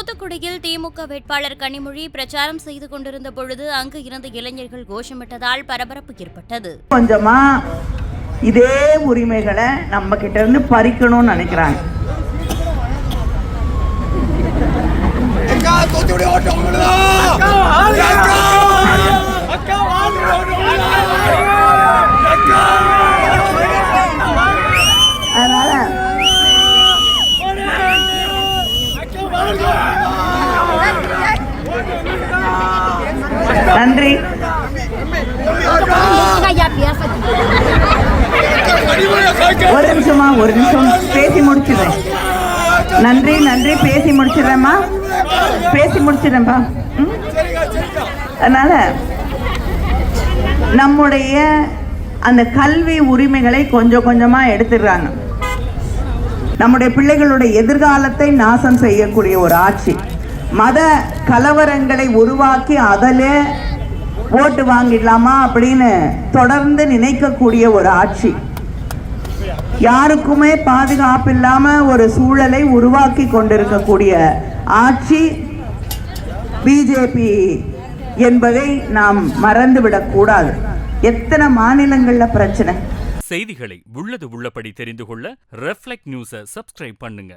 தூத்துக்குடியில் திமுக வேட்பாளர் கனிமொழி பிரச்சாரம் செய்து கொண்டிருந்த பொழுது அங்கு இருந்த இளைஞர்கள் கோஷமிட்டதால் பரபரப்பு ஏற்பட்டது. கொஞ்சமா இதே உரிமைகளை நம்ம கிட்ட இருந்து பறிக்கணும்னு நினைக்கிறாங்க. அதனால நன்றி. ஒரு நிமிஷம் பேசி முடிச்சிடுறேன். நன்றி நன்றி பேசி முடிச்சிடுறேம்மா, பேசி முடிச்சிடுறேன்ப்பா. அதனால நம்முடைய அந்த கல்வி உரிமைகளை கொஞ்சம் கொஞ்சமா எடுத்துடுறாங்க. நம்முடைய பிள்ளைகளுடைய எதிர்காலத்தை நாசம் செய்யக்கூடிய ஒரு ஆட்சி, மத கலவரங்களை உருவாக்கி அதிலே ஓட்டு வாங்கிடலாமா அப்படின்னு தொடர்ந்து நினைக்கக்கூடிய ஒரு ஆட்சி, யாருக்குமே பாதுகாப்பு இல்லாம ஒரு சூழலை உருவாக்கி கொண்டிருக்கக்கூடிய ஆட்சி பிஜேபி என்பதை நாம் மறந்துவிடக் கூடாது. எத்தனை மாநிலங்கள்ல பிரச்சனை. செய்திகளை உள்ளது உள்ளபடி தெரிந்து கொள்ள ரெஃப்ளெக்ட் நியூஸை சப்ஸ்கிரைப் பண்ணுங்க.